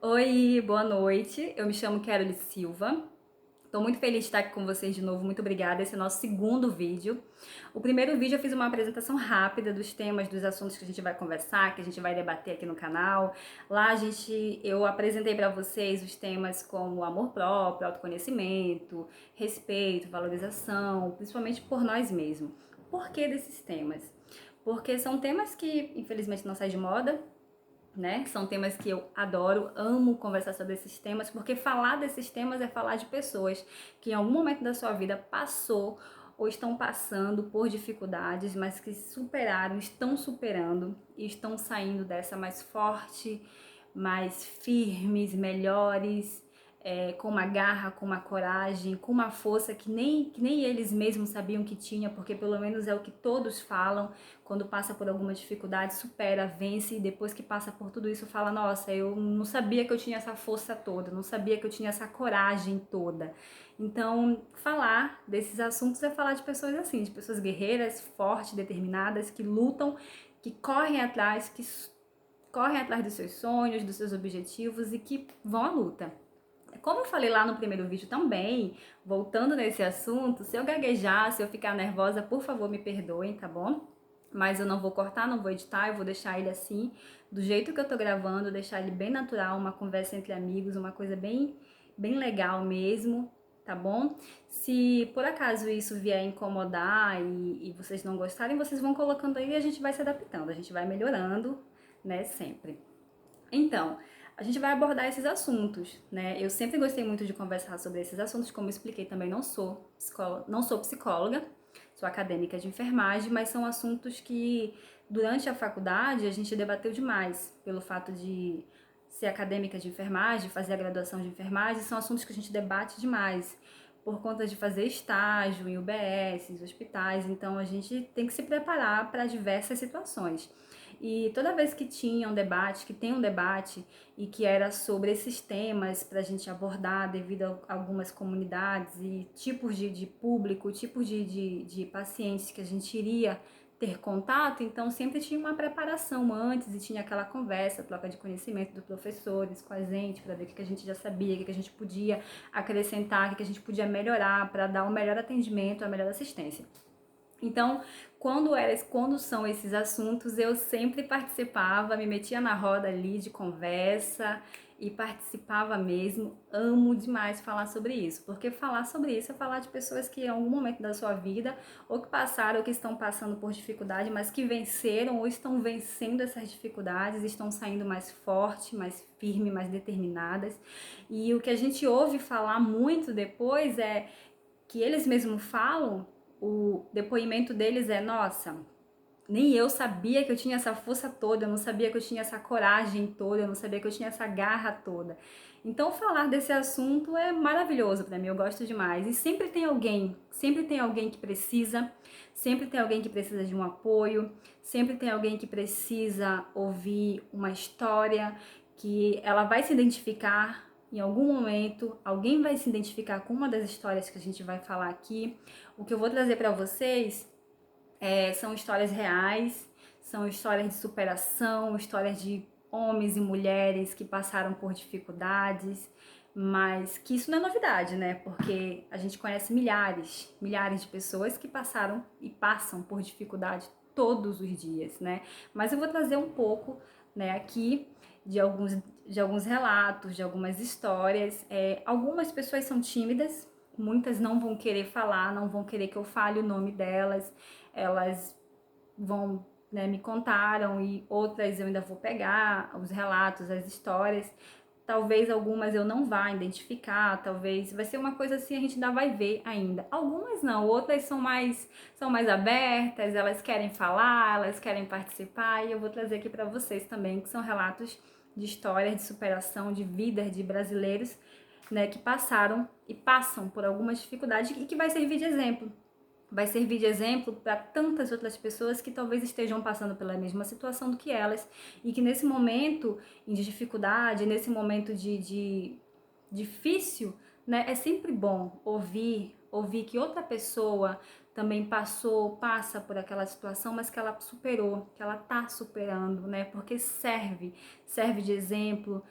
Oi, boa noite. Eu me chamo Carole Silva. Estou muito feliz de estar aqui com vocês de novo. Muito obrigada. Esse é o nosso segundo vídeo. O primeiro vídeo eu fiz uma apresentação rápida dos temas, dos assuntos que a gente vai conversar, que a gente vai debater aqui no canal. Lá eu apresentei para vocês os temas como amor próprio, autoconhecimento, respeito, valorização, principalmente por nós mesmos. Por que desses temas? Porque são temas que, infelizmente, não saem de moda, né? São temas que eu adoro, amo conversar sobre esses temas, porque falar desses temas é falar de pessoas que em algum momento da sua vida passou ou estão passando por dificuldades, mas que superaram, estão superando e estão saindo dessa mais forte, mais firmes, melhores, com uma garra, com uma coragem, com uma força que nem eles mesmos sabiam que tinha, porque pelo menos é o que todos falam, quando passa por alguma dificuldade, supera, vence, e depois que passa por tudo isso, fala, nossa, eu não sabia que eu tinha essa força toda, não sabia que eu tinha essa coragem toda. Então, falar desses assuntos é falar de pessoas assim, de pessoas guerreiras, fortes, determinadas, que lutam, que correm atrás dos seus sonhos, dos seus objetivos e que vão à luta. Como eu falei lá no primeiro vídeo também, voltando nesse assunto, se eu gaguejar, se eu ficar nervosa, por favor me perdoem, tá bom? Mas eu não vou cortar, não vou editar, eu vou deixar ele assim, do jeito que eu tô gravando, deixar ele bem natural, uma conversa entre amigos, uma coisa bem legal mesmo, tá bom? Se por acaso isso vier incomodar e vocês não gostarem, vocês vão colocando aí e a gente vai se adaptando, a gente vai melhorando, né, sempre. Então, a gente vai abordar esses assuntos, né? Eu sempre gostei muito de conversar sobre esses assuntos, como eu expliquei também, não sou psicóloga, sou acadêmica de enfermagem, mas são assuntos que durante a faculdade a gente debateu demais, pelo fato de ser acadêmica de enfermagem, fazer a graduação de enfermagem, são assuntos que a gente debate demais por conta de fazer estágio em UBS, hospitais, então a gente tem que se preparar para diversas situações. E toda vez que tinha um debate, que tem um debate, e que era sobre esses temas para a gente abordar devido a algumas comunidades e tipos de público, tipos de pacientes que a gente iria ter contato, então sempre tinha uma preparação antes e tinha aquela conversa, troca de conhecimento dos professores com a gente, para ver o que a gente já sabia, o que a gente podia acrescentar, o que a gente podia melhorar para dar o melhor atendimento, a melhor assistência. Então, quando são esses assuntos, eu sempre participava, me metia na roda ali de conversa e participava mesmo. Amo demais falar sobre isso, porque falar sobre isso é falar de pessoas que em algum momento da sua vida, ou que passaram, ou que estão passando por dificuldade, mas que venceram ou estão vencendo essas dificuldades, estão saindo mais fortes, mais firmes, mais determinadas. E o que a gente ouve falar muito depois é que eles mesmos falam, o depoimento deles é, nossa, nem eu sabia que eu tinha essa força toda, eu não sabia que eu tinha essa coragem toda, eu não sabia que eu tinha essa garra toda. Então falar desse assunto é maravilhoso para mim, eu gosto demais. E sempre tem alguém que precisa, sempre tem alguém que precisa de um apoio, sempre tem alguém que precisa ouvir uma história que ela vai se identificar em algum momento, alguém vai se identificar com uma das histórias que a gente vai falar aqui. O que eu vou trazer para vocês são histórias reais, são histórias de superação, histórias de homens e mulheres que passaram por dificuldades, mas que isso não é novidade, né? Porque a gente conhece milhares de pessoas que passaram e passam por dificuldade todos os dias, né? Mas eu vou trazer um pouco, né, aqui de alguns relatos, de algumas histórias. Algumas pessoas são tímidas, muitas não vão querer falar, não vão querer que eu fale o nome delas, elas vão, né, me contaram, e outras eu ainda vou pegar os relatos, as histórias. Talvez algumas eu não vá identificar, talvez vai ser uma coisa assim, a gente ainda vai ver ainda. Algumas não, outras são mais abertas, elas querem falar, elas querem participar, e eu vou trazer aqui para vocês também, que são relatos de histórias de superação, de vidas de brasileiros, né, que passaram e passam por algumas dificuldades e que vai servir de exemplo. Vai servir de exemplo para tantas outras pessoas que talvez estejam passando pela mesma situação do que elas, e que nesse momento de dificuldade, nesse momento de difícil, né, é sempre bom ouvir que outra pessoa também passa por aquela situação, mas que ela superou, que ela tá superando, né? Porque serve de exemplo,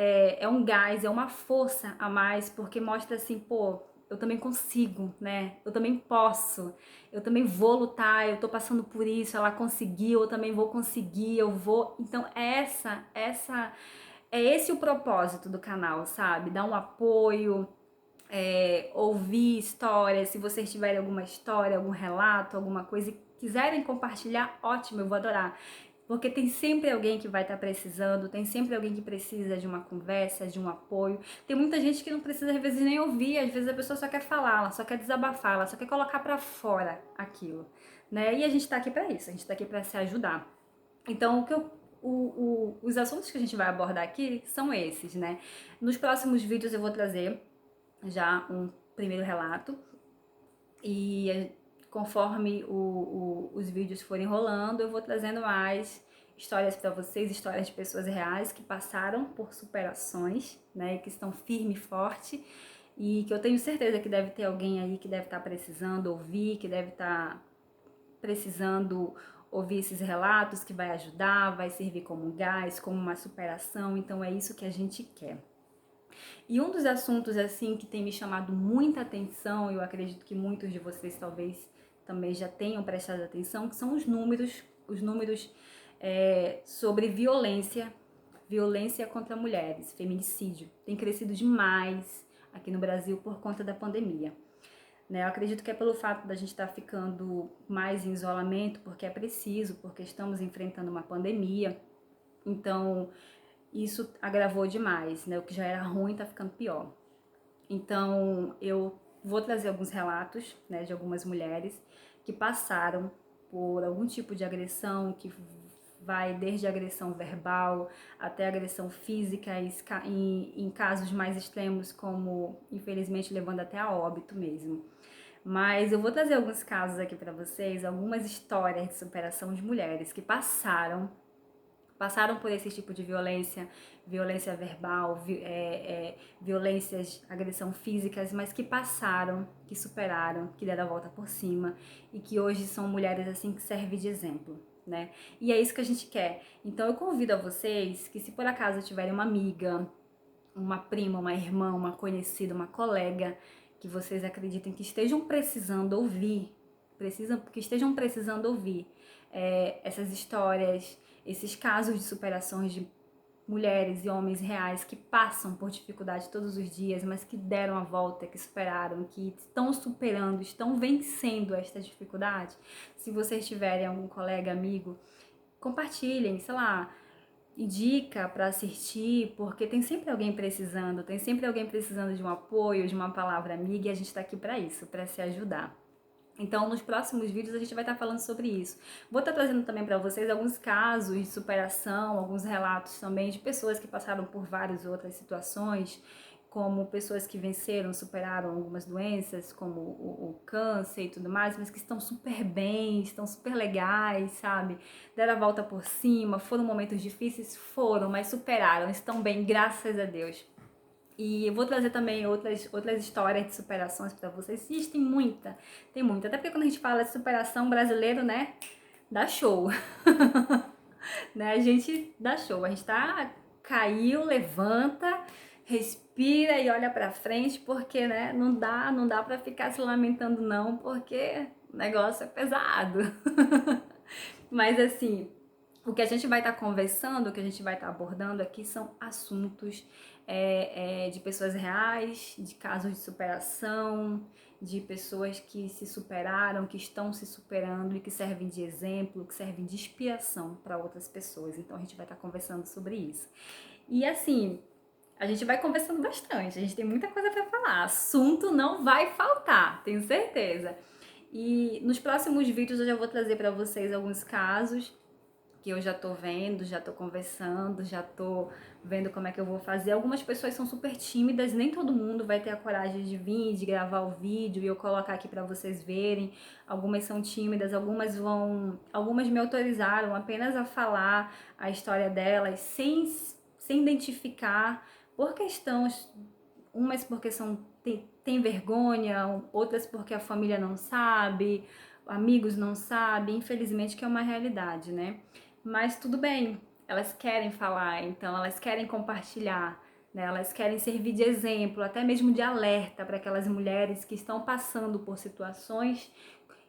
é um gás, é uma força a mais, porque mostra assim, pô, eu também consigo, né? Eu também posso, eu também vou lutar, eu tô passando por isso, ela conseguiu, eu também vou conseguir, eu vou. Então, é esse o propósito do canal, sabe? Dar um apoio, ouvir histórias, se vocês tiverem alguma história, algum relato, alguma coisa e quiserem compartilhar, ótimo, eu vou adorar. Porque tem sempre alguém que vai estar precisando, tem sempre alguém que precisa de uma conversa, de um apoio. Tem muita gente que não precisa, às vezes, nem ouvir, às vezes a pessoa só quer falar, ela só quer desabafar, ela só quer colocar pra fora aquilo, né? E a gente tá aqui pra isso, a gente tá aqui pra se ajudar. Então, os assuntos que a gente vai abordar aqui são esses, né? Nos próximos vídeos eu vou trazer já um primeiro relato e conforme os vídeos forem rolando, eu vou trazendo mais histórias para vocês, histórias de pessoas reais que passaram por superações, né, que estão firme e forte e que eu tenho certeza que deve ter alguém aí que deve estar precisando ouvir, que deve estar precisando ouvir esses relatos, que vai ajudar, vai servir como um gás, como uma superação, então é isso que a gente quer. E um dos assuntos, assim, que tem me chamado muita atenção, eu acredito que muitos de vocês talvez também já tenham prestado atenção, que são os números sobre violência contra mulheres, feminicídio. Tem crescido demais aqui no Brasil por conta da pandemia. Né? Eu acredito que é pelo fato da gente estar ficando mais em isolamento, porque é preciso, porque estamos enfrentando uma pandemia. Então, isso agravou demais, né? O que já era ruim tá ficando pior. Então, eu vou trazer alguns relatos, né, de algumas mulheres que passaram por algum tipo de agressão, que vai desde agressão verbal até agressão física, em casos mais extremos, como infelizmente levando até a óbito mesmo. Mas eu vou trazer alguns casos aqui para vocês, algumas histórias de superação de mulheres que passaram por esse tipo de violência, violência verbal, violências, agressão físicas, mas que passaram, que superaram, que deram a volta por cima e que hoje são mulheres assim que servem de exemplo, né? E é isso que a gente quer. Então eu convido a vocês que, se por acaso tiverem uma amiga, uma prima, uma irmã, uma conhecida, uma colega que vocês acreditem que estejam precisando ouvir, que estejam precisando ouvir essas histórias, esses casos de superações de mulheres e homens reais que passam por dificuldade todos os dias, mas que deram a volta, que superaram, que estão superando, estão vencendo esta dificuldade. Se vocês tiverem algum colega, amigo, compartilhem, sei lá, indica para assistir, porque tem sempre alguém precisando, tem sempre alguém precisando de um apoio, de uma palavra amiga, e a gente está aqui para isso, para se ajudar. Então, nos próximos vídeos a gente vai estar falando sobre isso. Vou estar trazendo também para vocês alguns casos de superação, alguns relatos também de pessoas que passaram por várias outras situações, como pessoas que venceram, superaram algumas doenças, como o câncer e tudo mais, mas que estão super bem, estão super legais, sabe? Deram a volta por cima, foram momentos difíceis? Foram, mas superaram, estão bem, graças a Deus. E eu vou trazer também outras histórias de superações para vocês. Existem tem muita. Até porque quando a gente fala de superação brasileiro, né, dá show. Né, a gente dá show. A gente caiu, levanta, respira e olha para frente, porque, né, não dá para ficar se lamentando não, porque o negócio é pesado. Mas assim, o que a gente vai estar conversando, o que a gente vai estar abordando aqui são assuntos de pessoas reais, de casos de superação, de pessoas que se superaram, que estão se superando e que servem de exemplo, que servem de inspiração para outras pessoas. Então a gente vai estar conversando sobre isso. E assim, a gente vai conversando bastante, a gente tem muita coisa para falar, assunto não vai faltar, tenho certeza. E nos próximos vídeos eu já vou trazer para vocês alguns casos que eu já tô vendo, já tô conversando, já tô vendo como é que eu vou fazer. Algumas pessoas são super tímidas, nem todo mundo vai ter a coragem de vir, de gravar o vídeo e eu colocar aqui pra vocês verem. Algumas são tímidas, algumas me autorizaram apenas a falar a história delas sem identificar, por questões, umas porque tem vergonha, outras porque a família não sabe, amigos não sabem, infelizmente que é uma realidade, né? Mas tudo bem, elas querem falar, então elas querem compartilhar, né? Elas querem servir de exemplo, até mesmo de alerta para aquelas mulheres que estão passando por situações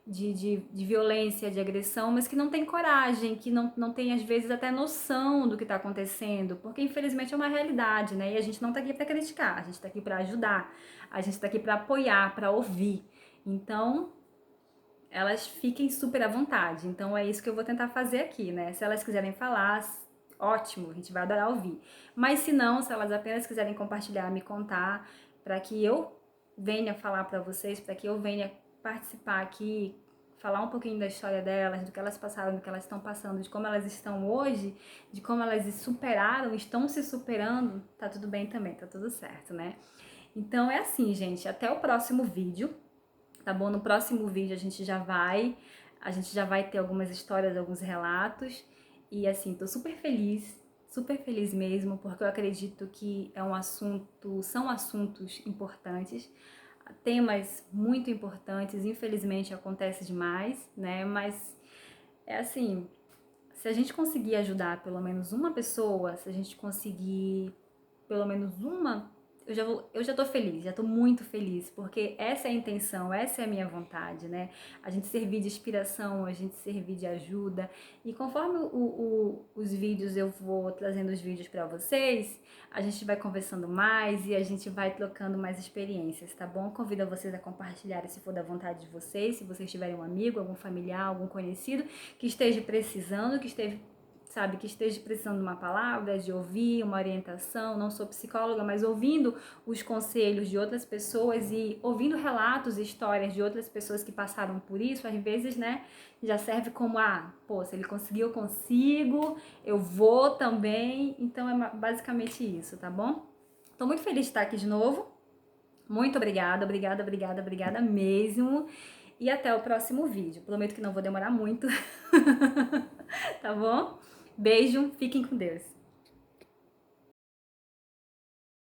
de violência, de agressão, mas que não tem coragem, que não tem às vezes até noção do que está acontecendo, porque infelizmente é uma realidade, né? E a gente não está aqui para criticar, a gente está aqui para ajudar, a gente está aqui para apoiar, para ouvir. Então, elas fiquem super à vontade. Então é isso que eu vou tentar fazer aqui, né? Se elas quiserem falar, ótimo, a gente vai adorar ouvir. Mas se não, se elas apenas quiserem compartilhar, me contar, para que eu venha falar para vocês, para que eu venha participar aqui, falar um pouquinho da história delas, do que elas passaram, do que elas estão passando, de como elas estão hoje, de como elas se superaram, estão se superando, tá tudo bem também, tá tudo certo, né? Então é assim, gente, até o próximo vídeo, tá bom? No próximo vídeo a gente já vai ter algumas histórias, alguns relatos, e assim, tô super feliz mesmo, porque eu acredito que é um assunto, são assuntos importantes, temas muito importantes, infelizmente acontece demais, né? Mas é assim, se a gente conseguir ajudar pelo menos uma pessoa, se a gente conseguir pelo menos uma, eu já tô feliz, já tô muito feliz, porque essa é a intenção, essa é a minha vontade, né? A gente servir de inspiração, a gente servir de ajuda. E conforme os vídeos, eu vou trazendo os vídeos para vocês, a gente vai conversando mais e a gente vai trocando mais experiências, tá bom? Convido vocês a compartilharem se for da vontade de vocês, se vocês tiverem um amigo, algum familiar, algum conhecido que esteja precisando, que esteja precisando de uma palavra, de ouvir uma orientação. Não sou psicóloga, mas ouvindo os conselhos de outras pessoas e ouvindo relatos e histórias de outras pessoas que passaram por isso, às vezes, né, já serve como, pô, se ele conseguiu, eu consigo, eu vou também. Então é basicamente isso, tá bom? Tô muito feliz de estar aqui de novo. Muito obrigada, obrigada mesmo. E até o próximo vídeo. Prometo que não vou demorar muito. Tá bom? Beijo, fiquem com Deus.